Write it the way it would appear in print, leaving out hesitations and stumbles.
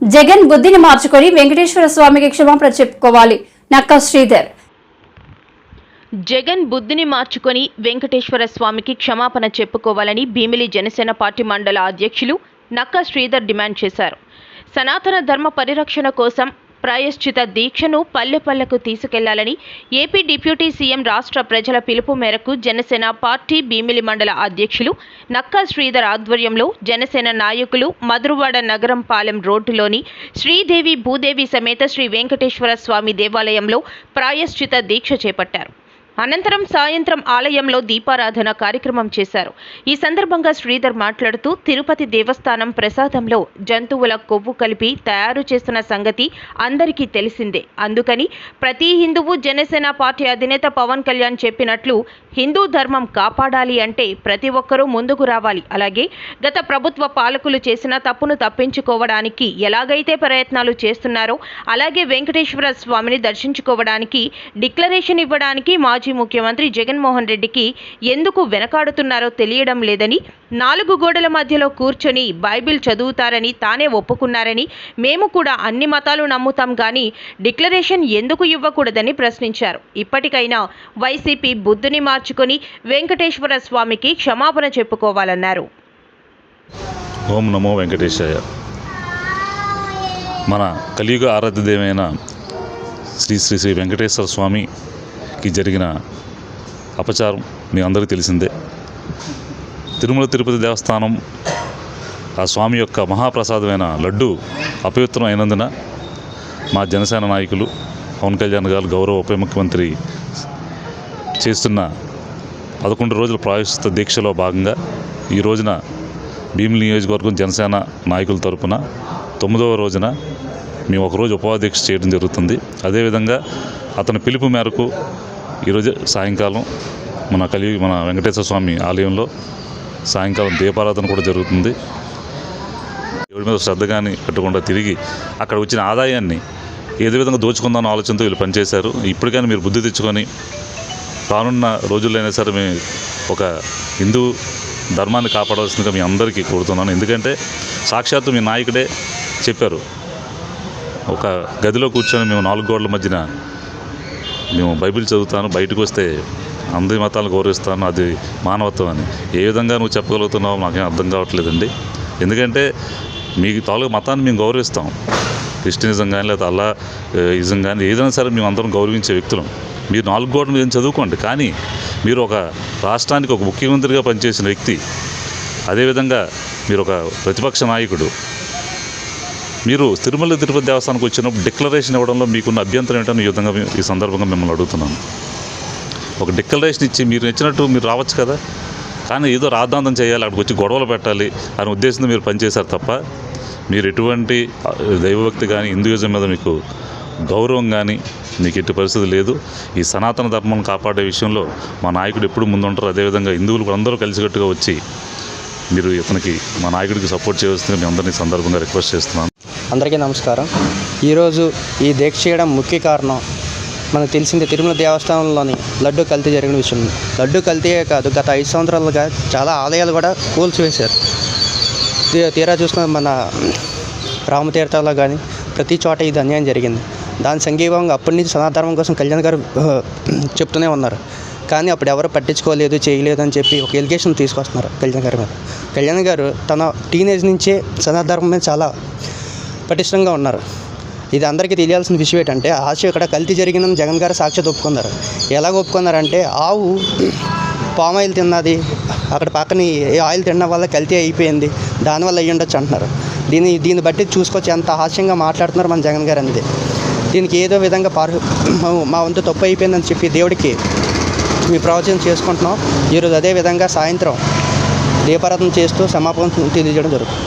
జగన్ బుద్ధిని మార్చుకొని వెంకటేశ్వర స్వామికి క్షమాపణ చెప్పుకోవాలి. నక్కా శ్రీధర్. జగన్ బుద్ధిని మార్చుకొని వెంకటేశ్వర స్వామికి క్షమాపణ చెప్పుకోవాలని భీమిలి జనసేన పార్టీ మండల అధ్యక్షులు నక్కా శ్రీధర్ డిమాండ్ చేశారు. సనాతన ధర్మ పరిరక్షణ కోసం ప్రాయశ్చిత దీక్షను పల్లెపల్లెకు తీసుకెళ్లాలని ఏపీ డిప్యూటీ సీఎం రాష్ట్ర ప్రజల పిలుపు మేరకు జనసేన పార్టీ భీమిలి మండల అధ్యక్షులు నక్కా శ్రీధర్ ఆధ్వర్యంలో జనసేన నాయకులు మధురవాడ నగరం పాలెం రోడ్డులోని శ్రీదేవి భూదేవి సమేత శ్రీ వెంకటేశ్వర స్వామి దేవాలయంలో ప్రాయశ్చిత దీక్ష చేపట్టారు. అనంతరం సాయంత్రం ఆలయంలో దీపారాధన కార్యక్రమం చేశారు. ఈ సందర్భంగా శ్రీధర్ మాట్లాడుతూ తిరుపతి దేవస్థానం ప్రసాదంలో జంతువుల కొవ్వు కలిపి తయారు చేస్తున్న సంగతి అందరికీ తెలిసిందే. అందుకని ప్రతి హిందువు జనసేన పార్టీ అధినేత పవన్ కళ్యాణ్ చెప్పినట్లు హిందూ ధర్మం కాపాడాలి అంటే ప్రతి ఒక్కరూ ముందుకు రావాలి. అలాగే గత ప్రభుత్వ పాలకులు చేసిన తప్పును తప్పించుకోవడానికి ఎలాగైతే ప్రయత్నాలు చేస్తున్నారో అలాగే వెంకటేశ్వర స్వామిని దర్శించుకోవడానికి డిక్లరేషన్ ఇవ్వడానికి మాజీ ముఖ్యమంత్రి జగన్మోహన్ రెడ్డికి ఎందుకు వెనకాడుతున్నారో తెలియడం లేదని, 4 గోడల మధ్యలో కూర్చొని బైబిల్ చదువుతారని తానే ఒప్పుకున్నారని, మేము కూడా అన్ని మతాలు నమ్ముతాం కానీ డిక్లరేషన్ ఎందుకు ఇవ్వకూడదని ప్రశ్నించారు. ఇప్పటికైనా వైసీపీ బుద్ధిని మార్చుకొని వెంకటేశ్వర స్వామికి క్షమాపణ చెప్పుకోవాలన్నారు. ఓం నమో వెంకటేశాయ. మన కలియుగ ఆరాధ్యదేవైన శ్రీ శ్రీ శ్రీ వెంకటేశ్వర స్వామికి జరిగిన అపచారం మీ అందరికీ తెలిసిందే. తిరుమల తిరుపతి దేవస్థానం ఆ స్వామి యొక్క మహాప్రసాదమైన లడ్డు అపవిత్రం అయినందున మా జనసేన నాయకులు పవన్ కళ్యాణ్ గారు గౌరవ ఉప ముఖ్యమంత్రి చేస్తున్న 11 రోజుల ప్రాయశ్చిత దీక్షలో భాగంగా ఈ రోజున భీమిలి నియోజకవర్గం జనసేన నాయకుల తరపున 9వ రోజున మేము ఒకరోజు ఉపవాస దీక్ష చేయడం జరుగుతుంది. అదేవిధంగా అతని పిలుపు మేరకు ఈరోజు సాయంకాలం మన వెంకటేశ్వర స్వామి ఆలయంలో సాయంకాలం దీపారాధన కూడా జరుగుతుంది. దేవుడి మీద శ్రద్ధ కానీ పెట్టకుండా తిరిగి అక్కడ వచ్చిన ఆదాయాన్ని ఏదో విధంగా దోచుకుందామన్న ఆలోచనతో వీళ్ళు పనిచేశారు. ఇప్పటికైనా మీరు బుద్ధి తెచ్చుకొని రానున్న రోజుల్లో సరే మేము ఒక హిందూ ధర్మాన్ని కాపాడాల్సిందిగా మీ అందరికీ కోరుతున్నాను. ఎందుకంటే సాక్షాత్తు మీ నాయకుడే చెప్పారు, ఒక గదిలో కూర్చొని మేము 4 గోడల మధ్యన మేము బైబిల్ చదువుతాను, బయటకు వస్తే అందరి మతాలను గౌరవిస్తాను, అది మానవత్వం అని. ఏ విధంగా నువ్వు చెప్పగలుగుతున్నావో మాకేం అర్థం కావట్లేదండి. ఎందుకంటే మీ తాలూకు మతాన్ని మేము గౌరవిస్తాం. క్రిస్టియనిజం కానీ లేదా అల్లా ఇజం కానీ ఏదైనా సరే మేము అందరం గౌరవించే వ్యక్తులం. మీరు 4 గోడలు మీద చదువుకోండి, కానీ మీరు ఒక రాష్ట్రానికి ఒక ముఖ్యమంత్రిగా పనిచేసిన వ్యక్తి, అదేవిధంగా మీరు ఒక ప్రతిపక్ష నాయకుడు, మీరు తిరుమల తిరుపతి దేవస్థానానికి వచ్చినప్పుడు డిక్లరేషన్ ఇవ్వడంలో మీకున్న అభ్యంతరం ఏంటని ఈ సందర్భంగా మిమ్మల్ని అడుగుతున్నాను. ఒక డిక్లరేషన్ ఇచ్చి మీరు నచ్చినట్టు మీరు రావచ్చు కదా, కానీ ఏదో రాద్ధాంతం చేయాలి, అక్కడికి వచ్చి గొడవలు పెట్టాలి అనే ఉద్దేశంతో మీరు పనిచేశారు తప్ప మీరు ఎటువంటి దైవభక్తి కానీ హిందూయిజం మీద మీకు గౌరవం కానీ మీకు ఎట్టి పరిస్థితి లేదు. ఈ సనాతన ధర్మం కాపాడే విషయంలో మా నాయకుడు ఎప్పుడు ముందుంటారు. అదేవిధంగా హిందువులు అందరూ కలిసికట్టుగా వచ్చి మీరు ఇతనికి మా నాయకుడికి సపోర్ట్ చేయవలసిందిగా మీ అందరినీ సందర్భంగా రిక్వెస్ట్ చేస్తున్నాను. అందరికీ నమస్కారం. ఈరోజు ఈ దీక్ష చేయడం ముఖ్య కారణం మనకు తెలిసింది తిరుమల దేవస్థానంలోని లడ్డు కల్తీ జరిగిన విషయం. లడ్డు కల్తీయే కాదు, గత 5 సంవత్సరాలుగా చాలా ఆలయాలు కూడా కూల్చివేశారు. తీరా చూసిన మన రామతీర్థాల్లో కానీ ప్రతి చోట ఇది అన్యాయం జరిగింది. దాని సంఘీభావంగా అప్పటి నుంచి సనాతనం కోసం కళ్యాణ్ గారు చెప్తూనే ఉన్నారు, కానీ అప్పుడు ఎవరు పట్టించుకోలేదు, చేయలేదు అని చెప్పి ఒక ఎలిగేషన్ తీసుకొస్తున్నారు కళ్యాణ్ గారి మీద. కళ్యాణ్ గారు తన టీనేజ్ నుంచే సనాతనం మీద చాలా పటిష్టంగా ఉన్నారు. ఇది అందరికీ తెలియాల్సిన విషయం ఏంటంటే ఇక్కడ కల్తీ జరిగిందని జగన్ గారు సాక్షాత్ ఒప్పుకున్నారు. ఎలాగ ఒప్పుకున్నారంటే ఆవు పామాయిల్ తిన్నది, అక్కడ పక్కన ఆయిల్ తినడం వల్ల కల్తీ అయిపోయింది, దానివల్ల అయ్యి ఉండొచ్చు అంటున్నారు. దీన్ని బట్టి చూసుకొచ్చి ఎంత హాస్యంగా మాట్లాడుతున్నారు మన జగన్ గారు అనేది. దీనికి ఏదో విధంగా మా వంతు తప్పు అయిపోయిందని చెప్పి దేవుడికి మీ ప్రవచనం చేసుకుంటున్నాం. ఈరోజు అదే విధంగా సాయంత్రం దీపారాధన చేస్తూ సమాపన తెలియజేయడం జరుగుతుంది.